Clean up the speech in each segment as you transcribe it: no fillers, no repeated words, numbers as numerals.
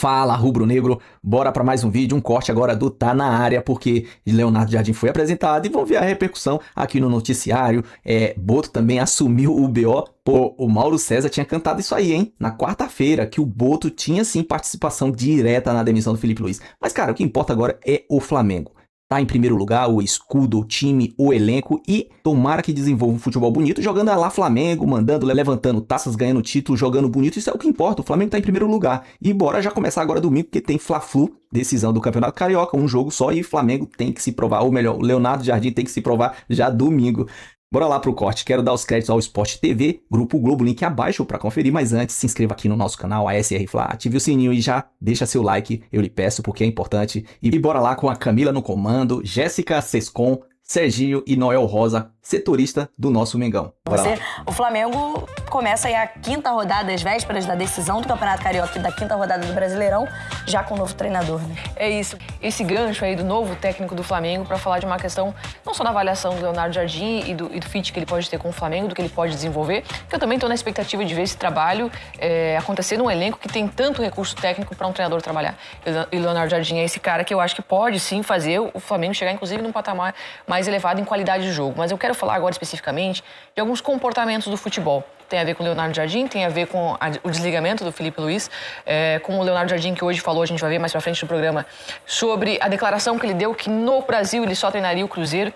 Fala, rubro-negro, bora para mais um vídeo, um corte agora do Tá Na Área, porque Leonardo Jardim foi apresentado e vão ver a repercussão aqui no noticiário. Boto também assumiu o BO. Pô, o Mauro César tinha cantado isso aí, hein? Na quarta-feira, que o Boto tinha sim participação direta na demissão do Felipe Luiz. Mas, cara, o que importa agora é o Flamengo. Tá em primeiro lugar, o escudo, o time, o elenco e tomara que desenvolva um futebol bonito, jogando a lá Flamengo, mandando, levantando taças, ganhando título, jogando bonito, isso é o que importa, o Flamengo tá em primeiro lugar. E bora já começar agora domingo, porque tem Fla-Flu, decisão do Campeonato Carioca, um jogo só e Flamengo tem que se provar, ou melhor, o Leonardo Jardim tem que se provar já domingo. Bora lá pro corte, quero dar os créditos ao Sport TV, Grupo Globo, link abaixo para conferir, mas antes se inscreva aqui no nosso canal, a SR Fla, ative o sininho e já deixa seu like, eu lhe peço porque é importante. E bora lá com a Camila no comando, Jéssica Sescon, Serginho e Noel Rosa, setorista do nosso Mengão. Bora lá. O Flamengo começa aí a quinta rodada, as vésperas da decisão do Campeonato Carioca e da quinta rodada do Brasileirão, já com o novo treinador, né? É isso. Esse gancho aí do novo técnico do Flamengo para falar de uma questão não só da avaliação do Leonardo Jardim e do fit que ele pode ter com o Flamengo, do que ele pode desenvolver, que eu também estou na expectativa de ver esse trabalho acontecer num elenco que tem tanto recurso técnico para um treinador trabalhar. E o Leonardo Jardim é esse cara que eu acho que pode sim fazer o Flamengo chegar, inclusive, num patamar mais elevado em qualidade de jogo. Mas eu quero falar agora especificamente de alguns comportamentos do futebol. Tem a ver com o Leonardo Jardim, tem a ver com o desligamento do Felipe Luiz, com o Leonardo Jardim, que hoje falou, a gente vai ver mais pra frente no programa, sobre a declaração que ele deu que no Brasil ele só treinaria o Cruzeiro.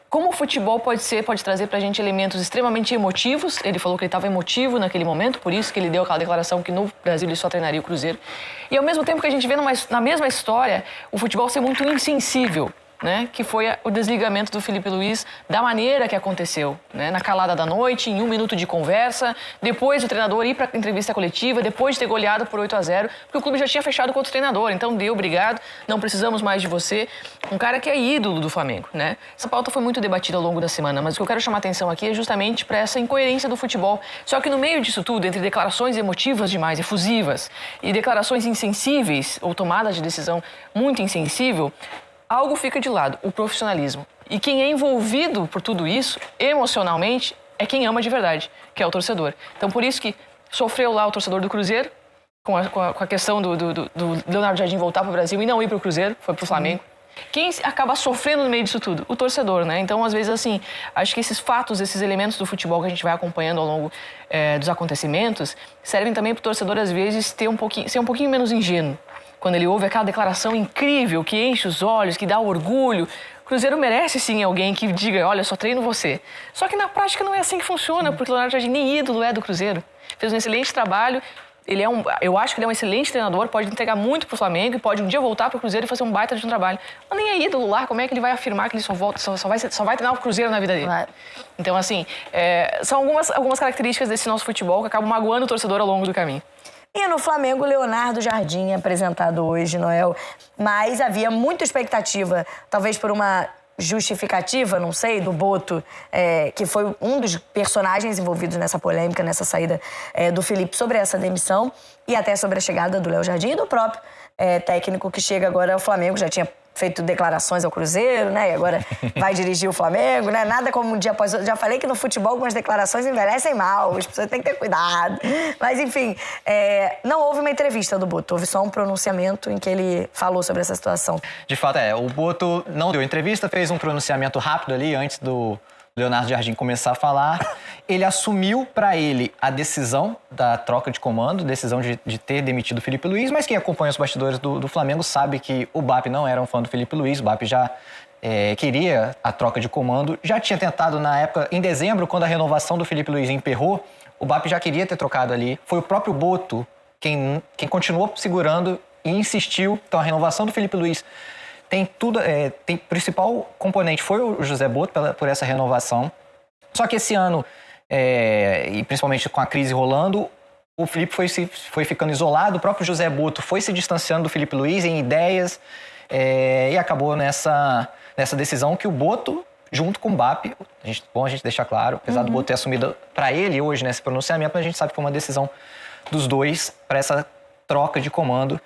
Como o futebol pode trazer pra gente elementos extremamente emotivos. Ele falou que ele estava emotivo naquele momento, por isso que ele deu aquela declaração que no Brasil ele só treinaria o Cruzeiro. E ao mesmo tempo que a gente vê na mesma história o futebol ser muito insensível, né, que foi o desligamento do Felipe Luiz da maneira que aconteceu, né, na calada da noite, em 1 minuto de conversa, depois o treinador ir para a entrevista coletiva, depois de ter goleado por 8-0, porque o clube já tinha fechado com outro treinador, então deu, obrigado, não precisamos mais de você. Um cara que é ídolo do Flamengo, né? Essa pauta foi muito debatida ao longo da semana, mas o que eu quero chamar a atenção aqui é justamente para essa incoerência do futebol. Só que no meio disso tudo, entre declarações emotivas demais, efusivas, e declarações insensíveis, ou tomadas de decisão muito insensível, algo fica de lado, o profissionalismo. E quem é envolvido por tudo isso, emocionalmente, é quem ama de verdade, que é o torcedor. Então, por isso que sofreu lá o torcedor do Cruzeiro, com a questão do Leonardo Jardim voltar para o Brasil e não ir para o Cruzeiro, foi para o Flamengo. Quem acaba sofrendo no meio disso tudo? O torcedor, né? Então, às vezes, assim, acho que esses fatos, esses elementos do futebol que a gente vai acompanhando ao longo dos acontecimentos, servem também para o torcedor, às vezes, ser um pouquinho menos ingênuo. Quando ele ouve aquela declaração incrível, que enche os olhos, que dá orgulho. O Cruzeiro merece, sim, alguém que diga, olha, eu só treino você. Só que na prática não é assim que funciona, porque o Leonardo Jardim nem ídolo é do Cruzeiro. Fez um excelente trabalho, eu acho que ele é um excelente treinador, pode entregar muito pro Flamengo e pode um dia voltar pro Cruzeiro e fazer um baita de um trabalho. Mas nem é ídolo lá, como é que ele vai afirmar que ele só vai treinar o Cruzeiro na vida dele? Claro. Então, assim, são algumas características desse nosso futebol que acabam magoando o torcedor ao longo do caminho. E no Flamengo, Leonardo Jardim é apresentado hoje, Noel, mas havia muita expectativa, talvez por uma justificativa, não sei, do Boto, que foi um dos personagens envolvidos nessa polêmica, nessa saída do Felipe sobre essa demissão e até sobre a chegada do Léo Jardim e do próprio técnico que chega agora ao Flamengo, já tinha feito declarações ao Cruzeiro, né? E agora vai dirigir o Flamengo, né? Nada como um dia após outro. Já falei que no futebol algumas declarações envelhecem mal, as pessoas têm que ter cuidado. Mas, enfim, não houve uma entrevista do Boto, houve só um pronunciamento em que ele falou sobre essa situação. De fato, o Boto não deu entrevista, fez um pronunciamento rápido ali antes do Leonardo Jardim começar a falar. Ele assumiu para ele a decisão da troca de comando, decisão de ter demitido o Felipe Luiz, mas quem acompanha os bastidores do Flamengo sabe que o BAP não era um fã do Felipe Luiz, o BAP já queria a troca de comando, já tinha tentado na época, em dezembro, quando a renovação do Felipe Luiz emperrou, o BAP já queria ter trocado ali, foi o próprio Boto quem continuou segurando e insistiu, então a renovação do Felipe Luiz tem tudo, tem principal componente foi o José Boto por essa renovação. Só que esse ano, e principalmente com a crise rolando, o Felipe foi ficando isolado, o próprio José Boto foi se distanciando do Felipe Luiz em ideias e acabou nessa decisão que o Boto, junto com o BAP, bom a gente deixar claro, apesar do Boto ter assumido para ele hoje nesse pronunciamento, mas a gente sabe que foi uma decisão dos dois para essa troca de comando.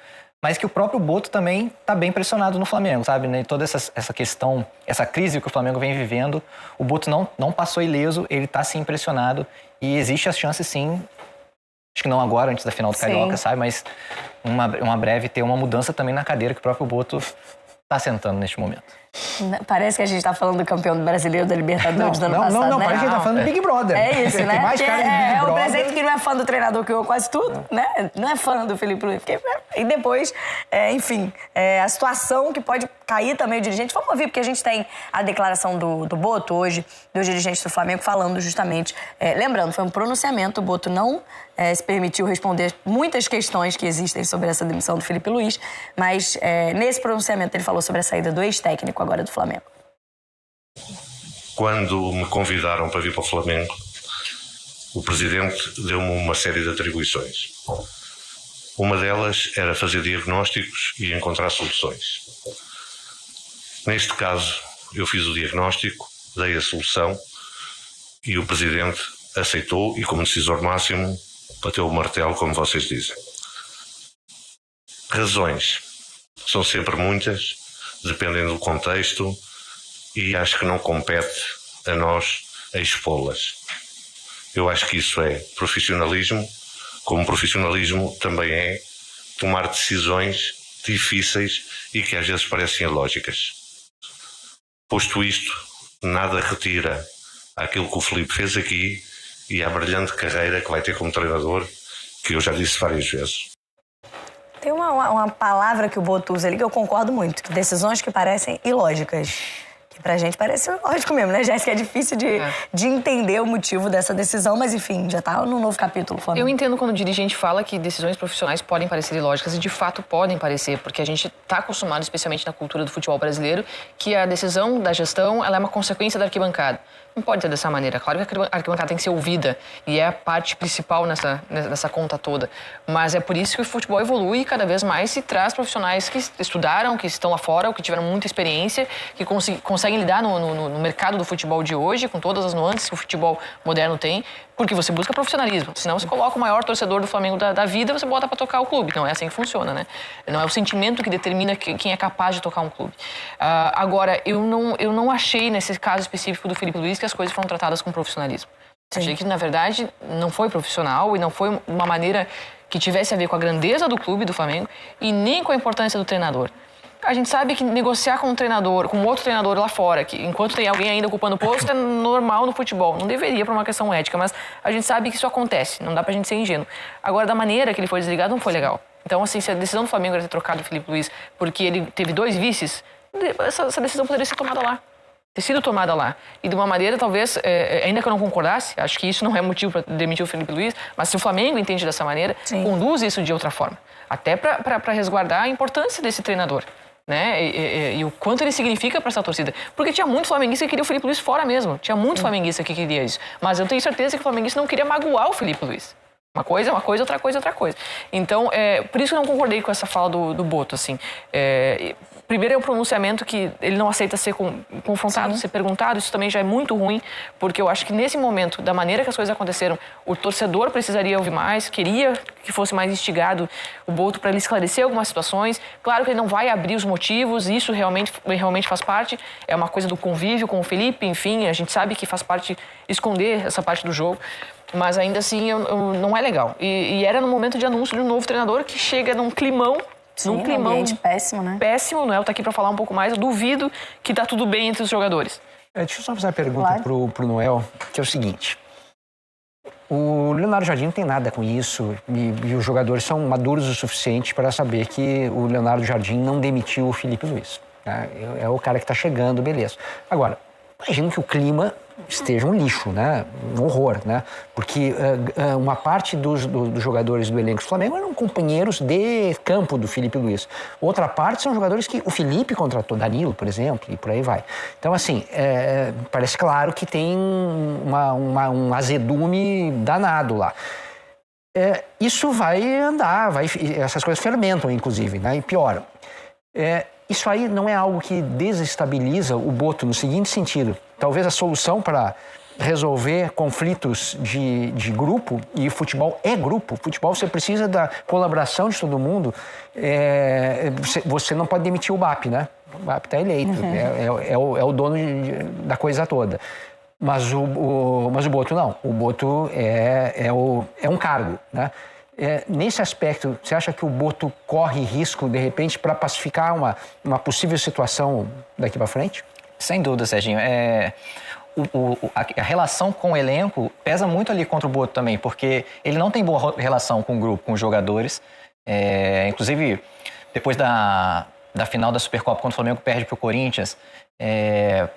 Mas que o próprio Boto também está bem pressionado no Flamengo, sabe? Né? Toda essa questão, essa crise que o Flamengo vem vivendo, o Boto não passou ileso, ele está sim pressionado e existe a chance sim acho que não agora, antes da final do Carioca, sabe? Mas uma breve ter uma mudança também na cadeira que o próprio Boto está sentando neste momento. Parece que a gente tá falando do campeão brasileiro da Libertadores do ano passado, não, né? parece que a gente tá falando do Big Brother. É isso, né? Tem mais cara de Big é Brother. o presidente que não é fã do treinador, que ganhou quase tudo, né? Não é fã do Felipe Luiz. E depois, enfim, a situação que pode cair também o dirigente. Vamos ouvir, porque a gente tem a declaração do Boto hoje, dos dirigentes do Flamengo, falando justamente... lembrando, foi um pronunciamento, o Boto não se permitiu responder muitas questões que existem sobre essa demissão do Felipe Luiz, mas nesse pronunciamento ele falou sobre a saída do ex-técnico agora do Flamengo. Quando me convidaram para vir para o Flamengo, o presidente deu-me uma série de atribuições. Uma delas era fazer diagnósticos e encontrar soluções. Neste caso, eu fiz o diagnóstico, dei a solução e o presidente aceitou e, como decisor máximo, bateu o martelo, como vocês dizem. Razões são sempre muitas, dependem do contexto, e acho que não compete a nós a expô-las. Eu acho que isso é profissionalismo, como profissionalismo também é tomar decisões difíceis e que às vezes parecem ilógicas. Posto isto, nada retira aquilo que o Filipe fez aqui e a brilhante carreira que vai ter como treinador, que eu já disse várias vezes. Tem uma palavra que o Boto usa ali que eu concordo muito, que decisões que parecem ilógicas. Que pra gente parece lógico mesmo, né, Jéssica? É difícil de entender o motivo dessa decisão, mas enfim, já tá num novo capítulo. Flamengo. Eu entendo quando o dirigente fala que decisões profissionais podem parecer ilógicas, e de fato podem parecer, porque a gente está acostumado, especialmente na cultura do futebol brasileiro, que a decisão da gestão ela é uma consequência da arquibancada. Não pode ser dessa maneira. Claro que a arquibancada tem que ser ouvida e é a parte principal nessa conta toda. Mas é por isso que o futebol evolui e cada vez mais se traz profissionais que estudaram, que estão lá fora, ou que tiveram muita experiência, que conseguem lidar no mercado do futebol de hoje, com todas as nuances que o futebol moderno tem, porque você busca profissionalismo. Senão você coloca o maior torcedor do Flamengo da vida, você bota para tocar o clube. Não é assim que funciona, né? Não é o sentimento que determina quem é capaz de tocar um clube. Agora, eu não achei, nesse caso específico do Felipe Luiz, que as coisas foram tratadas com profissionalismo. Sim. Achei que, na verdade, não foi profissional e não foi uma maneira que tivesse a ver com a grandeza do clube, do Flamengo, e nem com a importância do treinador. A gente sabe que negociar com um treinador, com outro treinador lá fora, que enquanto tem alguém ainda ocupando o posto, é normal no futebol. Não deveria por uma questão ética, mas a gente sabe que isso acontece. Não dá pra gente ser ingênuo. Agora, da maneira que ele foi desligado, não foi legal. Então, assim, se a decisão do Flamengo era ter trocado o Felipe Luiz porque ele teve 2 vices, essa decisão poderia ser tomada lá. Ter sido tomada lá. E de uma maneira, talvez, ainda que eu não concordasse, acho que isso não é motivo para demitir o Felipe Luiz, mas se o Flamengo entende dessa maneira, sim, conduz isso de outra forma. Até para resguardar a importância desse treinador. Né? E o quanto ele significa para essa torcida. Porque tinha muito flamenguista que queria o Felipe Luiz fora mesmo. Tinha muito flamenguista que queria isso. Mas eu tenho certeza que o flamenguista não queria magoar o Felipe Luiz. Uma coisa, outra coisa, outra coisa. Então, por isso que eu não concordei com essa fala do Boto, assim. Primeiro é o pronunciamento que ele não aceita ser confrontado, sim, ser perguntado. Isso também já é muito ruim, porque eu acho que nesse momento, da maneira que as coisas aconteceram, o torcedor precisaria ouvir mais, queria que fosse mais instigado o Boto para ele esclarecer algumas situações. Claro que ele não vai abrir os motivos, isso realmente faz parte. É uma coisa do convívio com o Felipe, enfim, a gente sabe que faz parte esconder essa parte do jogo. Mas ainda assim, não é legal. E era no momento de anúncio de um novo treinador que chega num climão. Sim, num climão péssimo, né? Péssimo, o Noel tá aqui para falar um pouco mais. Eu duvido que tá tudo bem entre os jogadores. Deixa eu só fazer uma pergunta pro Noel, que é o seguinte. O Leonardo Jardim não tem nada com isso e os jogadores são maduros o suficiente para saber que o Leonardo Jardim não demitiu o Felipe Luiz. Né? É o cara que tá chegando, beleza. Agora, imagino que o clima esteja um lixo, né? Um horror, né? Porque uma parte dos jogadores do elenco do Flamengo eram companheiros de campo do Felipe Luiz. Outra parte são jogadores que o Felipe contratou, Danilo, por exemplo, e por aí vai. Então, assim, parece claro que tem um azedume danado lá. Isso vai andar, essas coisas fermentam, inclusive, né? E pioram. Isso aí não é algo que desestabiliza o Boto no seguinte sentido. Talvez a solução para resolver conflitos de grupo, e futebol é grupo, futebol você precisa da colaboração de todo mundo, você não pode demitir o BAP, né? O BAP está eleito, é o dono da coisa toda. Mas o Boto não. O Boto é um cargo, né? Nesse aspecto, você acha que o Boto corre risco, de repente, para pacificar uma possível situação daqui para frente? Sem dúvida, Serginho. A relação com o elenco pesa muito ali contra o Boto também, porque ele não tem boa relação com o grupo, com os jogadores. Inclusive, depois da final da Supercopa, quando o Flamengo perde para o Corinthians,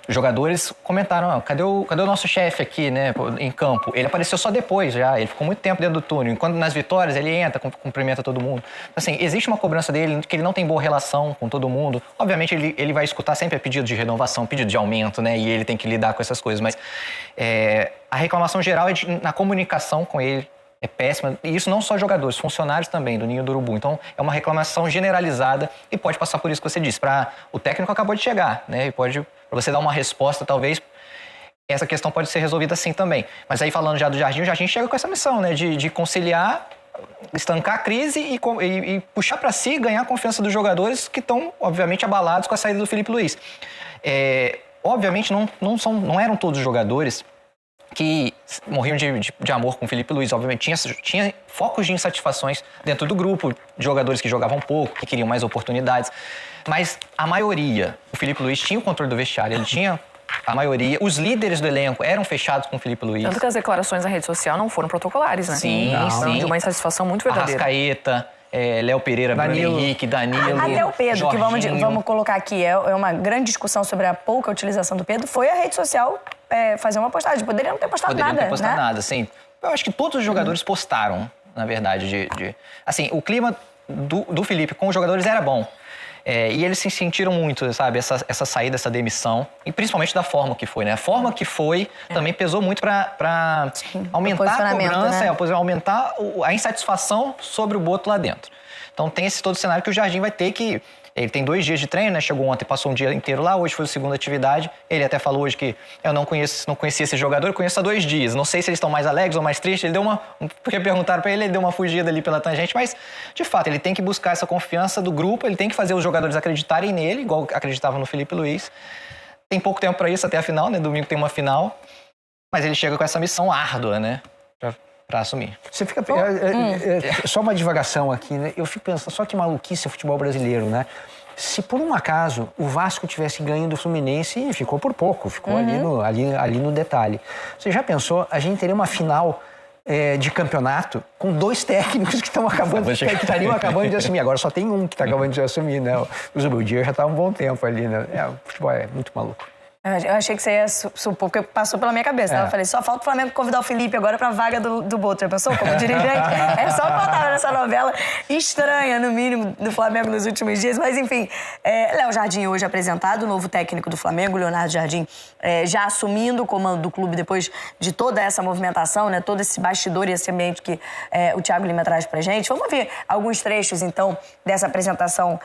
os jogadores comentaram, cadê o nosso chefe aqui, né, em campo? Ele apareceu só depois já, ele ficou muito tempo dentro do túnel. Enquanto nas vitórias ele entra, cumprimenta todo mundo. Assim, existe uma cobrança dele, que ele não tem boa relação com todo mundo. Obviamente ele vai escutar sempre a pedido de renovação, pedido de aumento, né, e ele tem que lidar com essas coisas. Mas a reclamação geral é na comunicação com ele. É péssima, e isso não só jogadores, funcionários também do Ninho do Urubu. Então, é uma reclamação generalizada e pode passar por isso que você disse. O técnico acabou de chegar, né? E para você dar uma resposta, talvez, essa questão pode ser resolvida assim também. Mas aí, falando já do Jardim, o Jardim chega com essa missão, né? De conciliar, estancar a crise e puxar para si e ganhar a confiança dos jogadores que estão, obviamente, abalados com a saída do Felipe Luiz. Obviamente, não eram todos os jogadores que morriam de amor com o Felipe Luiz. Obviamente tinha focos de insatisfações dentro do grupo, de jogadores que jogavam pouco, que queriam mais oportunidades, mas a maioria, o Felipe Luiz tinha o controle do vestiário, ele tinha a maioria, os líderes do elenco eram fechados com o Felipe Luiz. Tanto que as declarações na rede social não foram protocolares, né? Sim. De uma insatisfação muito verdadeira. Arrascaeta, Léo Pereira, Danilo. Bruno Henrique, Danilo, Até o Pedro, Jorginho. que vamos colocar aqui, é uma grande discussão sobre a pouca utilização do Pedro, foi a rede social fazer uma postagem. Poderia não ter postado nada, Poderia não ter postado né? nada, sim. Eu acho que todos os jogadores postaram, na verdade. Assim, o clima do Felipe com os jogadores era bom. E eles se sentiram muito, sabe, essa saída, essa demissão. E principalmente da forma que foi, né? A forma que foi também pesou muito para aumentar a cobrança, né? Aumentar a insatisfação sobre o Boto lá dentro. Então tem esse todo cenário que o Jardim vai ter que... Ele tem 2 dias de treino, né? Chegou ontem, passou um dia inteiro lá, hoje foi a segunda atividade. Ele até falou hoje que eu não conhecia esse jogador, eu conheço há 2 dias. Não sei se eles estão mais alegres ou mais tristes. Ele deu porque perguntaram para ele, ele deu uma fugida ali pela tangente, mas de fato ele tem que buscar essa confiança do grupo, ele tem que fazer os jogadores acreditarem nele, igual acreditavam no Felipe Luiz. Tem pouco tempo para isso até a final, né? Domingo tem uma final, mas ele chega com essa missão árdua, né? Para assumir. Você fica... só uma divagação aqui, né? Eu fico pensando, só que maluquice é futebol brasileiro, né? Se por um acaso o Vasco tivesse ganho do Fluminense, ficou por pouco, ficou ali no detalhe. Você já pensou, a gente teria uma final de campeonato com 2 técnicos que estariam acabando de assumir. Agora só tem um que está acabando de assumir, né? O Zubeldia já está há um bom tempo ali, né? O futebol é muito maluco. Eu achei que você ia supor, porque passou pela minha cabeça. Eu falei, só falta o Flamengo convidar o Felipe agora pra vaga do Boto. Já pensou como dirigente? É só faltar nessa novela estranha, no mínimo, do Flamengo nos últimos dias. Mas, enfim, Léo Jardim hoje apresentado, o novo técnico do Flamengo, Leonardo Jardim, já assumindo o comando do clube depois de toda essa movimentação, né? Todo esse bastidor e esse ambiente que o Thiago Lima traz pra gente. Vamos ver alguns trechos, então, dessa apresentação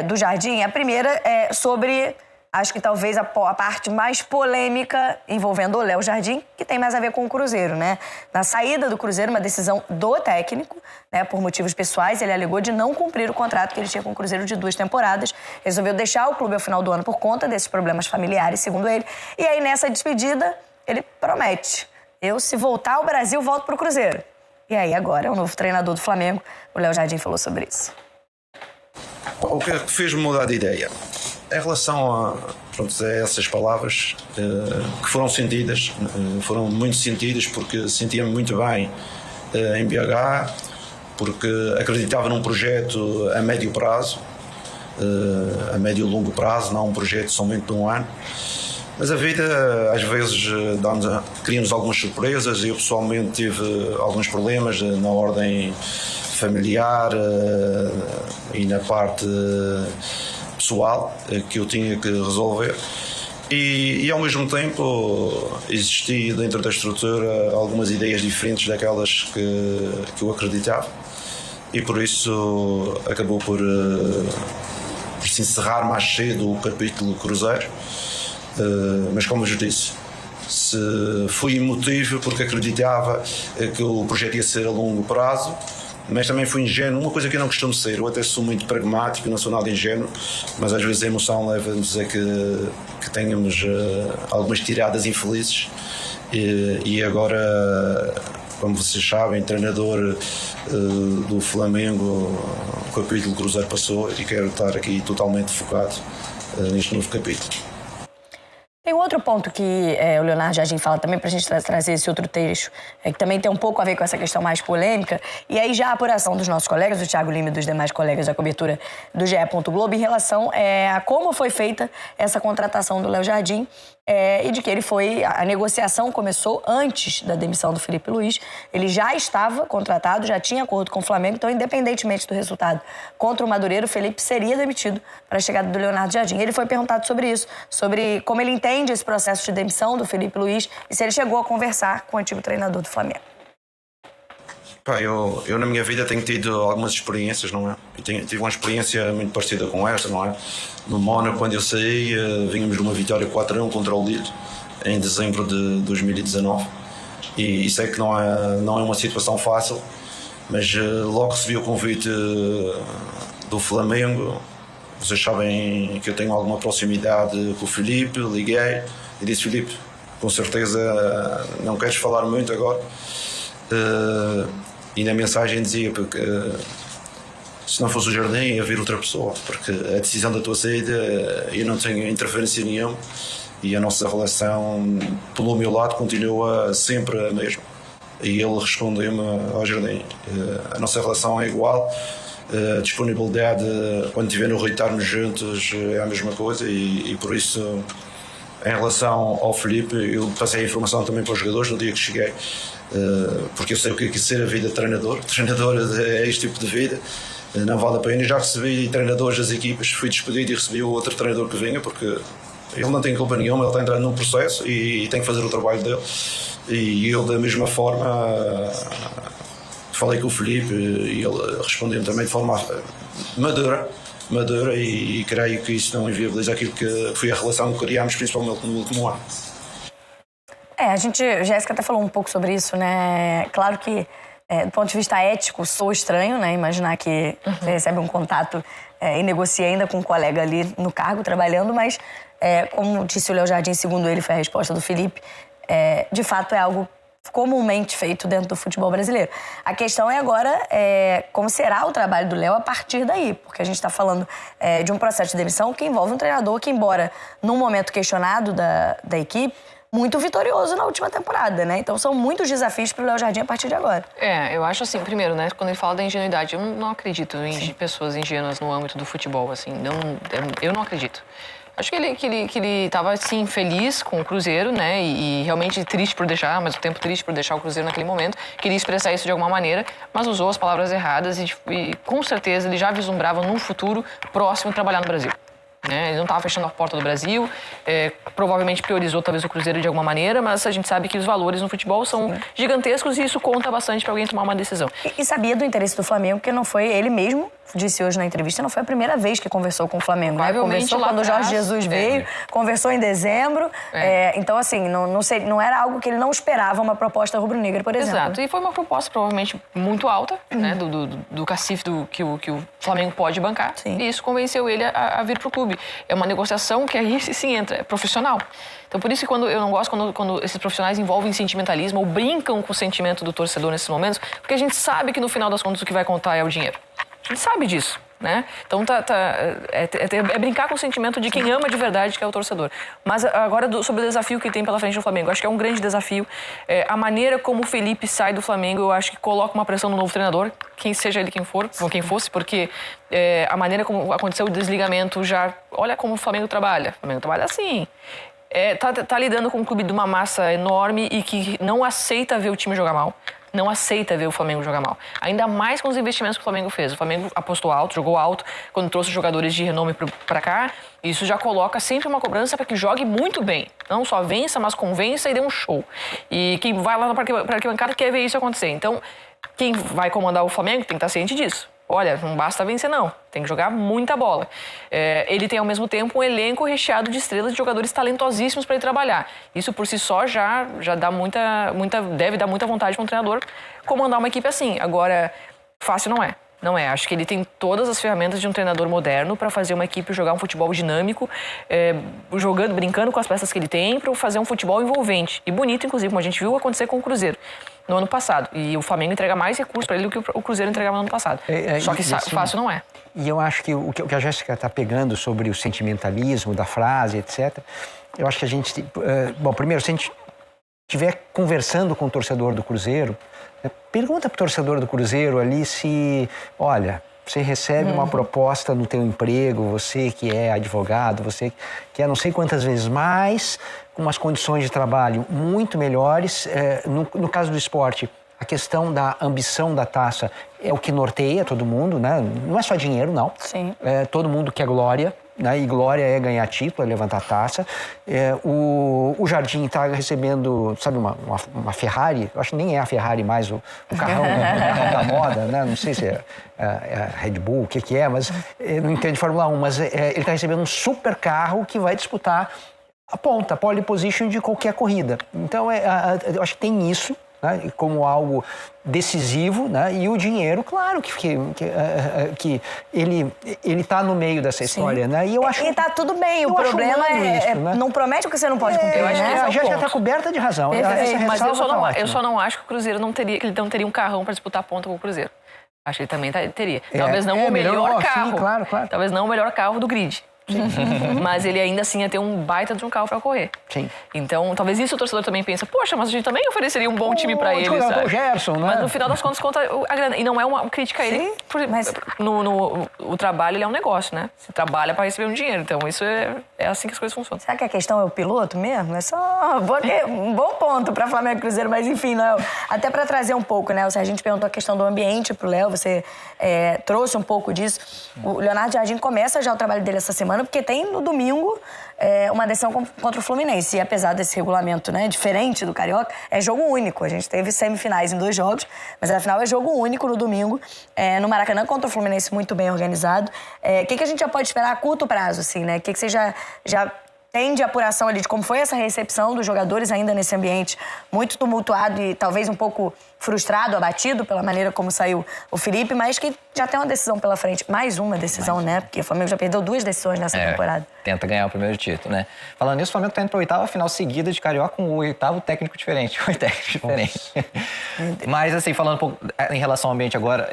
do Jardim. A primeira é sobre... Acho que talvez a parte mais polêmica envolvendo o Léo Jardim, que tem mais a ver com o Cruzeiro, né? Na saída do Cruzeiro, uma decisão do técnico, né? Por motivos pessoais, ele alegou de não cumprir o contrato que ele tinha com o Cruzeiro de 2 temporadas. Resolveu deixar o clube ao final do ano por conta desses problemas familiares, segundo ele. E aí, nessa despedida, ele promete: eu, se voltar ao Brasil, volto pro Cruzeiro. E aí, agora, é o novo treinador do Flamengo. O Léo Jardim falou sobre isso. O que fez-me mudar de ideia? Em relação a essas palavras que foram sentidas, foram muito sentidas, porque sentia-me muito bem em BH, porque acreditava num projeto a médio prazo, a médio e longo prazo, não um projeto somente de um ano. Mas a vida às vezes cria-nos algumas surpresas. Eu pessoalmente tive alguns problemas na ordem familiar e na parte pessoal que eu tinha que resolver e ao mesmo tempo existia dentro da estrutura algumas ideias diferentes daquelas que eu acreditava e por isso acabou por se encerrar mais cedo o capítulo Cruzeiro, mas como eu disse, fui emotivo porque acreditava que o projeto ia ser a longo prazo, mas também fui ingênuo, uma coisa que eu não costumo ser. Eu até sou muito pragmático, não sou nada ingênuo, mas às vezes a emoção leva-nos a que tenhamos algumas tiradas infelizes e agora, como vocês sabem, treinador do Flamengo, o capítulo Cruzeiro passou e quero estar aqui totalmente focado neste novo capítulo. Tem um outro ponto que o Leonardo Jardim fala também, para a gente trazer esse outro trecho, que também tem um pouco a ver com essa questão mais polêmica, e aí já a apuração dos nossos colegas, do Thiago Lima e dos demais colegas da cobertura do GE. Globo, em relação a como foi feita essa contratação do Léo Jardim, e de que a negociação começou antes da demissão do Felipe Luiz. Ele já estava contratado, já tinha acordo com o Flamengo, então, independentemente do resultado contra o Madureira, o Felipe seria demitido para a chegada do Leonardo Jardim. Ele foi perguntado sobre isso, sobre como ele entende esse processo de demissão do Felipe Luiz e se ele chegou a conversar com o antigo treinador do Flamengo. Eu na minha vida tenho tido algumas experiências, não é? Tive uma experiência muito parecida com esta, não é? No Mónaco, quando eu saí, vínhamos de uma vitória 4-1 contra o Lille em dezembro de 2019, e sei que não é uma situação fácil, mas logo recebi o convite do Flamengo. Vocês sabem que eu tenho alguma proximidade com o Filipe, liguei e disse: Filipe, com certeza não queres falar muito agora? E na mensagem dizia, porque se não fosse o Jardim ia vir outra pessoa, porque a decisão da tua saída eu não tenho interferência nenhuma, e a nossa relação pelo meu lado continua sempre a mesma. E ele respondeu-me ao Jardim: a nossa relação é igual, a disponibilidade quando estiver no Rio estarmos juntos é a mesma coisa, e por isso, em relação ao Filipe, eu passei a informação também para os jogadores no dia que cheguei, porque eu sei o que é ser a vida de treinador. Treinador é este tipo de vida, não vale a pena. Eu já recebi treinadores das equipas, fui despedido e recebi o outro treinador que vinha, porque ele não tem culpa nenhuma, ele está entrando num processo e tem que fazer o trabalho dele. E eu, da mesma forma, falei com o Filipe e ele respondeu também de forma madura, e creio que isso não inviabiliza aquilo que foi a relação que criámos, principalmente no último ano. A Jéssica até falou um pouco sobre isso, né? Claro que, do ponto de vista ético, sou estranho, né? Imaginar que você recebe um contato e negocia ainda com um colega ali no cargo, trabalhando, mas, como disse o Léo Jardim, segundo ele, foi a resposta do Felipe, de fato é algo comumente feito dentro do futebol brasileiro. A questão é agora como será o trabalho do Léo a partir daí, porque a gente está falando de um processo de demissão que envolve um treinador que, embora num momento questionado da equipe, muito vitorioso na última temporada, né? Então são muitos desafios para o Léo Jardim a partir de agora. Eu acho assim, primeiro, né, quando ele fala da ingenuidade, eu não acredito em pessoas ingênuas no âmbito do futebol, assim, eu não acredito. Acho que ele estava, assim, feliz com o Cruzeiro, né, e realmente triste por deixar, mas o tempo triste por deixar o Cruzeiro naquele momento, queria expressar isso de alguma maneira, mas usou as palavras erradas e com certeza ele já vislumbrava num futuro próximo trabalhar no Brasil. Ele não estava fechando a porta do Brasil, provavelmente priorizou talvez o Cruzeiro de alguma maneira, mas a gente sabe que os valores no futebol são gigantescos e isso conta bastante para alguém tomar uma decisão. E sabia do interesse do Flamengo, porque não foi ele mesmo, disse hoje na entrevista, não foi a primeira vez que conversou com o Flamengo. Conversou quando o Jorge Jesus veio, conversou em dezembro, então assim, não era algo que ele não esperava, uma proposta rubro-negra, por exemplo. Exato, e foi uma proposta provavelmente muito alta, né, do cacife que o Flamengo pode bancar. Sim. E isso convenceu ele a vir para o clube. É uma negociação que aí sim entra, é profissional. Então por isso que eu não gosto quando esses profissionais envolvem sentimentalismo ou brincam com o sentimento do torcedor nesses momentos, porque a gente sabe que no final das contas o que vai contar é o dinheiro. A gente sabe disso, né? Então é brincar com o sentimento de quem ama de verdade, que é o torcedor. Mas agora sobre o desafio que tem pela frente do Flamengo, acho que é um grande desafio. A maneira como o Felipe sai do Flamengo, eu acho que coloca uma pressão no novo treinador, quem seja ele quem fosse, porque a maneira como aconteceu o desligamento já... Olha como o Flamengo trabalha. O Flamengo trabalha assim. Tá lidando com um clube de uma massa enorme e que não aceita ver o time jogar mal. Não aceita ver o Flamengo jogar mal. Ainda mais com os investimentos que o Flamengo fez. O Flamengo apostou alto, jogou alto, quando trouxe jogadores de renome para cá. Isso já coloca sempre uma cobrança para que jogue muito bem. Não só vença, mas convença e dê um show. E quem vai lá para arquibancada quer ver isso acontecer. Então, quem vai comandar o Flamengo tem que estar ciente disso. Olha, não basta vencer não, tem que jogar muita bola. Ele tem ao mesmo tempo um elenco recheado de estrelas, de jogadores talentosíssimos para ele trabalhar. Isso por si só já dá deve dar muita vontade para um treinador comandar uma equipe assim. Agora, fácil não é. Não é. Acho que ele tem todas as ferramentas de um treinador moderno para fazer uma equipe jogar um futebol dinâmico, brincando com as peças que ele tem, para fazer um futebol envolvente. E bonito, inclusive, como a gente viu acontecer com o Cruzeiro no ano passado. E o Flamengo entrega mais recursos para ele do que o Cruzeiro entregava no ano passado. Só que fácil não é. E eu acho que o que a Jéssica está pegando sobre o sentimentalismo da frase, etc., eu acho que a gente... bom, primeiro, se a gente estiver conversando com o torcedor do Cruzeiro, pergunta para o torcedor do Cruzeiro ali se, olha, você recebe uma proposta no teu emprego, você que é advogado, você que é não sei quantas vezes mais, com umas condições de trabalho muito melhores. No caso do esporte, a questão da ambição da taça é o que norteia todo mundo, né? Não é só dinheiro, não. Sim. Todo mundo quer glória. Né? E glória é ganhar título, é levantar taça. O Jardim está recebendo, sabe, uma Ferrari. Eu acho que nem é a Ferrari mais o carrão da moda, né? Não sei se é a Red Bull, o que é, mas não entendo de Fórmula 1. Mas ele está recebendo um super carro que vai disputar a ponta, a pole position de qualquer corrida. Então, eu acho que tem isso, né, como algo decisivo, né, e o dinheiro, claro que ele está no meio dessa história, né, e eu acho que tá tudo bem, o problema é né? Não promete o que você não pode cumprir, eu acho que a Jéssica está coberta de razão. Mas eu só não acho que o Cruzeiro que ele não teria um carrão para disputar a ponta com o Cruzeiro. Acho que ele também teria. Talvez não o melhor carro. Sim, claro. Talvez não o melhor carro do grid. Mas ele ainda assim ia ter um baita de um carro para correr. Sim. Então, talvez isso o torcedor também pensa, poxa, mas a gente também ofereceria um bom time para ele, sabe? O Gerson, né? Mas no final das contas, conta a grana. E não é uma crítica a ele, mas o trabalho ele é um negócio, né? Você trabalha para receber um dinheiro. Então, isso é assim que as coisas funcionam. Será que a questão é o piloto mesmo? É só um bom ponto para Flamengo e Cruzeiro, mas enfim, Noel, até para trazer um pouco, né? A gente perguntou a questão do ambiente pro Léo, você trouxe um pouco disso. O Leonardo Jardim começa já o trabalho dele essa semana, porque tem no domingo uma decisão contra o Fluminense. E apesar desse regulamento, né, diferente do Carioca, é jogo único. A gente teve semifinais em 2 jogos, mas afinal é jogo único no domingo, no Maracanã, contra o Fluminense, muito bem organizado. O que a gente já pode esperar a curto prazo, assim, né? O que você já tem de apuração ali de como foi essa recepção dos jogadores ainda nesse ambiente muito tumultuado e talvez um pouco frustrado, abatido pela maneira como saiu o Felipe, mas que já tem uma decisão pela frente. Mais uma decisão, né? Porque o Flamengo já perdeu 2 decisões nessa temporada. Tenta ganhar o primeiro título, né? Falando nisso, o Flamengo tá indo para a 8ª final seguida de Carioca com o 8º técnico diferente. Mas, assim, falando um pouco em relação ao ambiente agora,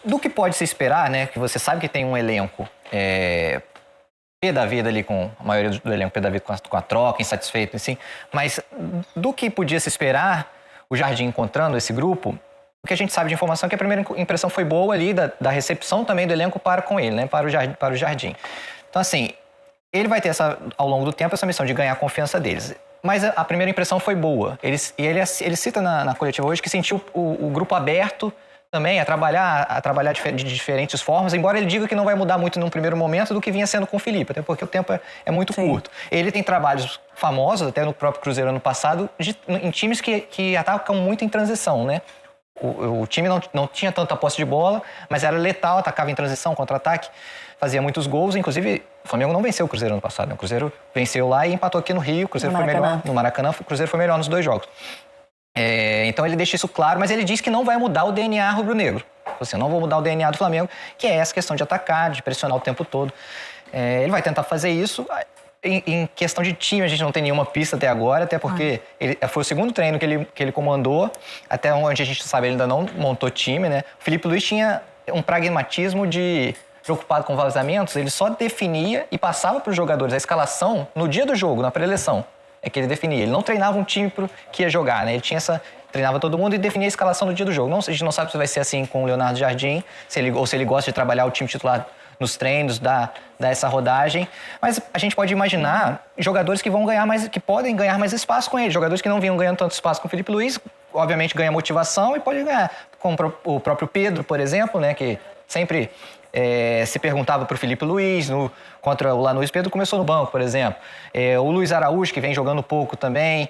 do que pode se esperar, né? Que você sabe que tem um elenco... pé da vida ali com a maioria do elenco, pé da vida com a troca, insatisfeito, assim. Mas do que podia se esperar, o Jardim encontrando esse grupo, o que a gente sabe de informação é que a primeira impressão foi boa ali, da recepção também do elenco para com ele, né? Para o Jardim. Então, assim, ele vai ter ao longo do tempo essa missão de ganhar a confiança deles. Mas a primeira impressão foi boa. Ele cita na coletiva hoje que sentiu o grupo aberto também a trabalhar de diferentes formas, embora ele diga que não vai mudar muito num primeiro momento do que vinha sendo com o Felipe, até porque o tempo é muito curto. Ele tem trabalhos famosos, até no próprio Cruzeiro ano passado, em times que atacam muito em transição, né? O time não tinha tanta posse de bola, mas era letal, atacava em transição, contra-ataque, fazia muitos gols. Inclusive, o Flamengo não venceu o Cruzeiro ano passado, né? O Cruzeiro venceu lá e empatou aqui no Rio, o Cruzeiro foi melhor no Maracanã, o Cruzeiro foi melhor nos 2 jogos. Então ele deixa isso claro, mas ele diz que não vai mudar o DNA rubro-negro. Assim, não vou mudar o DNA do Flamengo, que é essa questão de atacar, de pressionar o tempo todo. Ele vai tentar fazer isso. Em questão de time, a gente não tem nenhuma pista até agora, até porque foi o segundo treino que ele comandou. Até onde a gente sabe, ele ainda não montou time, né? O Felipe Luiz tinha um pragmatismo preocupado com vazamentos, ele só definia e passava para os jogadores a escalação no dia do jogo, na pré-eleição. É que ele definia. Ele não treinava um time que ia jogar, né? Ele treinava todo mundo e definia a escalação no dia do jogo. A gente não sabe se vai ser assim com o Leonardo Jardim, ou se ele gosta de trabalhar o time titular nos treinos, dar essa rodagem. Mas a gente pode imaginar jogadores que podem ganhar mais espaço com ele. Jogadores que não vinham ganhando tanto espaço com o Felipe Luiz, obviamente ganha motivação e pode ganhar. Como o próprio Pedro, por exemplo, né? Que sempre... se perguntava para o Felipe Luiz, contra o Lanús, Pedro começou no banco, por exemplo. O Luiz Araújo, que vem jogando pouco também.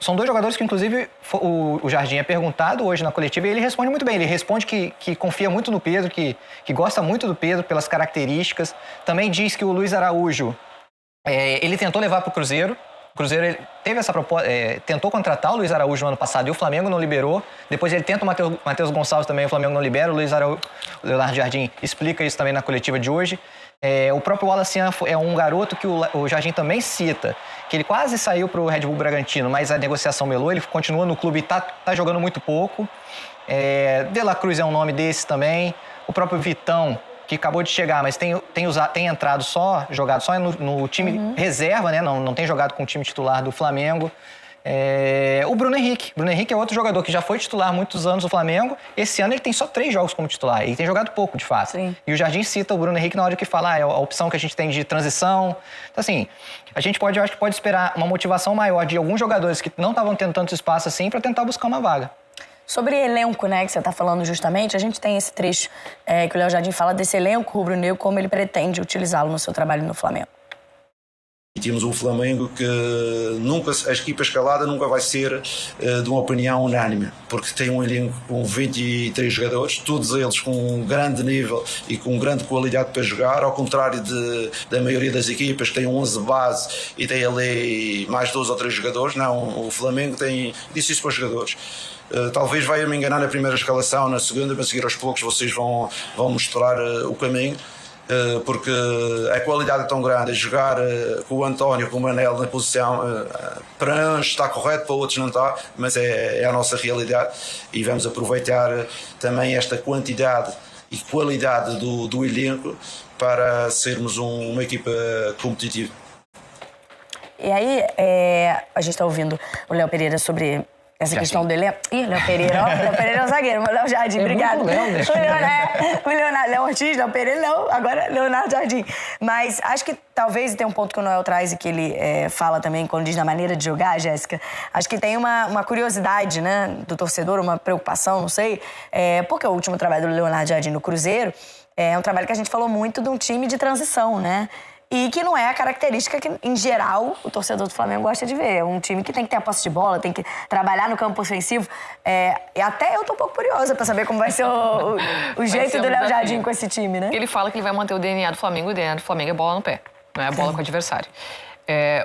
São 2 jogadores que, inclusive, o Jardim é perguntado hoje na coletiva e ele responde muito bem. Ele responde que confia muito no Pedro, que gosta muito do Pedro pelas características. Também diz que o Luiz Araújo, ele tentou levar para o Cruzeiro, Cruzeiro ele teve essa proposta, tentou contratar o Luiz Araújo no ano passado e o Flamengo não liberou. Depois ele tenta o Matheus Gonçalves também, o Flamengo não libera. O Leonardo Jardim explica isso também na coletiva de hoje. O próprio Wallace é um garoto que o Jardim também cita, que ele quase saiu para o Red Bull Bragantino, mas a negociação melou, ele continua no clube e tá jogando muito pouco. De La Cruz é um nome desse também. O próprio Vitão, que acabou de chegar, mas tem entrado jogado só no time reserva, né? Não tem jogado com o time titular do Flamengo. O Bruno Henrique. Bruno Henrique é outro jogador que já foi titular há muitos anos do Flamengo. Esse ano ele tem só 3 jogos como titular. Ele tem jogado pouco, de fato. Sim. E o Jardim cita o Bruno Henrique na hora que fala é a opção que a gente tem de transição. Então, assim, a gente eu acho que pode esperar uma motivação maior de alguns jogadores que não estavam tendo tanto espaço assim para tentar buscar uma vaga. Sobre elenco, né, que você está falando justamente, a gente tem esse trecho que o Léo Jardim fala desse elenco rubro-negro, como ele pretende utilizá-lo no seu trabalho no Flamengo. E temos um Flamengo que a equipa escalada nunca vai ser de uma opinião unânime, porque tem um elenco com 23 jogadores, todos eles com um grande nível e com grande qualidade para jogar, ao contrário da maioria das equipas que tem 11 base e tem ali mais 2 ou 3 jogadores. Não, o Flamengo disse isso para os jogadores. Talvez vai me enganar na primeira escalação, na segunda, mas a seguir aos poucos vocês vão mostrar o caminho, porque a qualidade é tão grande. Jogar com o António, com o Manel na posição, para uns está correto, para outros não está, mas é a nossa realidade e vamos aproveitar também esta quantidade e qualidade do elenco para sermos uma equipa competitiva. E aí, a gente está ouvindo o Léo Pereira sobre essa questão do elenco. Ih, Léo Pereira, Léo Pereira é o zagueiro, mas Léo Jardim, obrigado. O Leonardo, Léo Ortiz, Léo Pereira, não, agora Leonardo Jardim. Mas acho que talvez, e tem um ponto que o Noel traz e que ele fala também, quando diz na maneira de jogar, Jéssica, acho que tem uma curiosidade, né, do torcedor, uma preocupação, não sei, porque o último trabalho do Leonardo Jardim no Cruzeiro é um trabalho que a gente falou muito de um time de transição, né? E que não é a característica que, em geral, o torcedor do Flamengo gosta de ver. É um time que tem que ter a posse de bola, tem que trabalhar no campo ofensivo. E até eu tô um pouco curiosa pra saber como vai ser o jeito do Léo Jardim com esse time, né? Ele fala que ele vai manter o DNA do Flamengo, e o DNA do Flamengo é bola no pé, não é a bola com o adversário.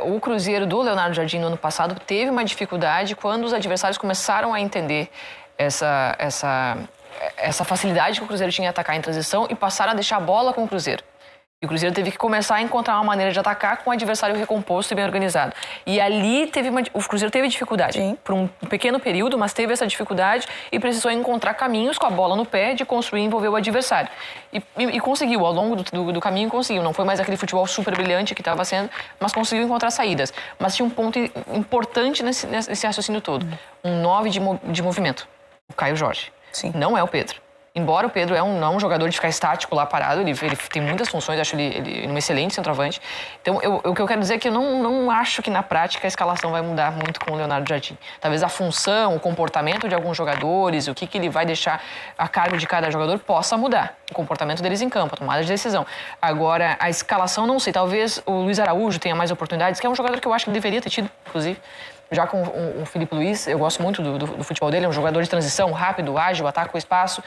O Cruzeiro do Leonardo Jardim no ano passado teve uma dificuldade quando os adversários começaram a entender essa facilidade que o Cruzeiro tinha em atacar em transição e passaram a deixar a bola com o Cruzeiro. E o Cruzeiro teve que começar a encontrar uma maneira de atacar com o adversário recomposto e bem organizado. E ali o Cruzeiro teve dificuldade. Sim. Por um pequeno período, mas teve essa dificuldade e precisou encontrar caminhos com a bola no pé de construir e envolver o adversário. E conseguiu, ao longo do caminho conseguiu. Não foi mais aquele futebol super brilhante que estava sendo, mas conseguiu encontrar saídas. Mas tinha um ponto importante nesse raciocínio todo. Um 9 de movimento. O Caio Jorge. Sim. Não é o Pedro. Embora o Pedro não é um jogador de ficar estático lá parado, ele tem muitas funções, acho ele um excelente centroavante. Então, o que eu quero dizer é que eu não acho que na prática a escalação vai mudar muito com o Leonardo Jardim. Talvez a função, o comportamento de alguns jogadores, o que ele vai deixar a cargo de cada jogador possa mudar. O comportamento deles em campo, a tomada de decisão. Agora, a escalação, não sei, talvez o Luiz Araújo tenha mais oportunidades, que é um jogador que eu acho que ele deveria ter tido, inclusive. Já com o Filipe Luiz, eu gosto muito do futebol dele, é um jogador de transição, rápido, ágil, ataca o espaço.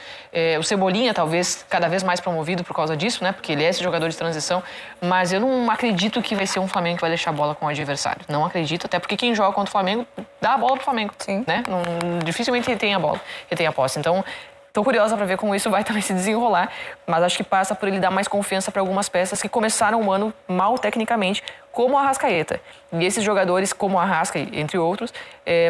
O Cebolinha, talvez, cada vez mais promovido por causa disso, né? Porque ele é esse jogador de transição. Mas eu não acredito que vai ser um Flamengo que vai deixar a bola com o adversário. Não acredito, até porque quem joga contra o Flamengo dá a bola pro Flamengo. Sim. Né? Dificilmente ele tem a bola, ele tem a posse. Então, estou curiosa para ver como isso vai também se desenrolar, mas acho que passa por ele dar mais confiança para algumas peças que começaram o ano mal tecnicamente, como o Arrascaeta. E esses jogadores, como o Arrasca, entre outros,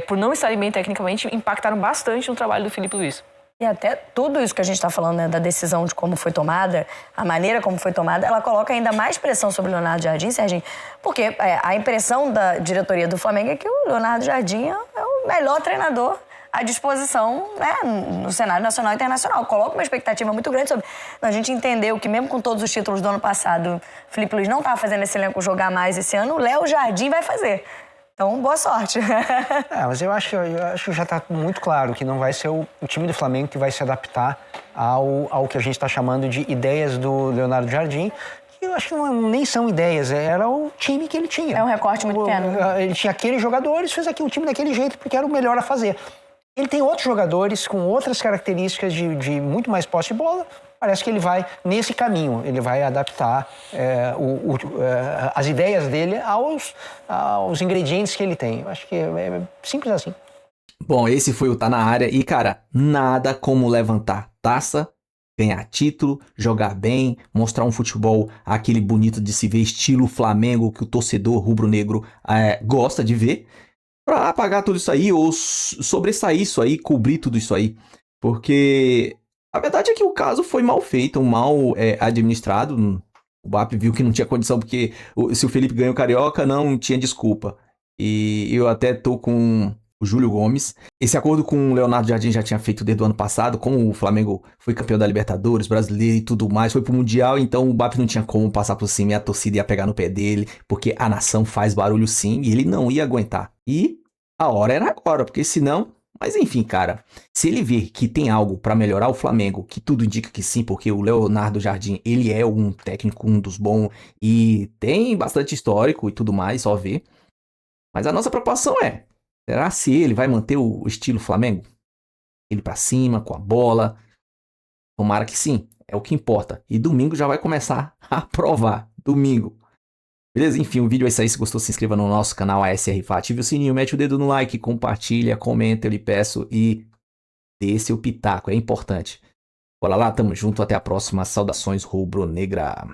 por não estarem bem tecnicamente, impactaram bastante no trabalho do Filipe Luiz. E até tudo isso que a gente está falando, né, da decisão de como foi tomada, a maneira como foi tomada, ela coloca ainda mais pressão sobre o Leonardo Jardim, Serginho, porque a impressão da diretoria do Flamengo é que o Leonardo Jardim é o melhor treinador à disposição, né, no cenário nacional e internacional. Coloca uma expectativa muito grande sobre... A gente entendeu que mesmo com todos os títulos do ano passado, o Filipe Luiz não estava fazendo esse elenco jogar mais esse ano, o Léo Jardim vai fazer. Então, boa sorte. Mas eu acho que já está muito claro que não vai ser o time do Flamengo que vai se adaptar ao que a gente está chamando de ideias do Leonardo Jardim, que eu acho que nem são ideias, era o time que ele tinha. É um recorte muito pequeno. Ele tinha aqueles jogadores, fez aqui o time daquele jeito porque era o melhor a fazer. Ele tem outros jogadores com outras características de muito mais posse de bola, parece que ele vai nesse caminho, ele vai adaptar as ideias dele aos ingredientes que ele tem. Eu acho que é simples assim. Bom, esse foi o Tá Na Área e, cara, nada como levantar taça, ganhar título, jogar bem, mostrar um futebol aquele bonito de se ver, estilo Flamengo, que o torcedor rubro-negro gosta de ver, pra apagar tudo isso aí ou sobressair isso aí, cobrir tudo isso aí. Porque a verdade é que o caso foi mal feito, mal administrado. O BAP viu que não tinha condição, porque se o Felipe ganhou o Carioca, não tinha desculpa. E eu até tô com o Júlio Gomes. Esse acordo com o Leonardo Jardim já tinha feito desde o ano passado, como o Flamengo foi campeão da Libertadores, brasileiro e tudo mais, foi pro Mundial, então o BAP não tinha como passar por cima e a torcida ia pegar no pé dele, porque a nação faz barulho sim, e ele não ia aguentar. E a hora era agora, porque senão... Mas enfim, cara, se ele vir que tem algo pra melhorar o Flamengo, que tudo indica que sim, porque o Leonardo Jardim, ele é um técnico, um dos bons, e tem bastante histórico e tudo mais, só ver. Mas a nossa preocupação será se ele vai manter o estilo Flamengo? Ele pra cima, com a bola? Tomara que sim, é o que importa. E domingo já vai começar a provar, domingo. Beleza? Enfim, o vídeo é isso aí. Se gostou, se inscreva no nosso canal ASRFA, ative o sininho, mete o dedo no like, compartilha, comenta, eu lhe peço e dê seu pitaco, é importante. Bora lá, tamo junto, até a próxima. Saudações rubro-negra.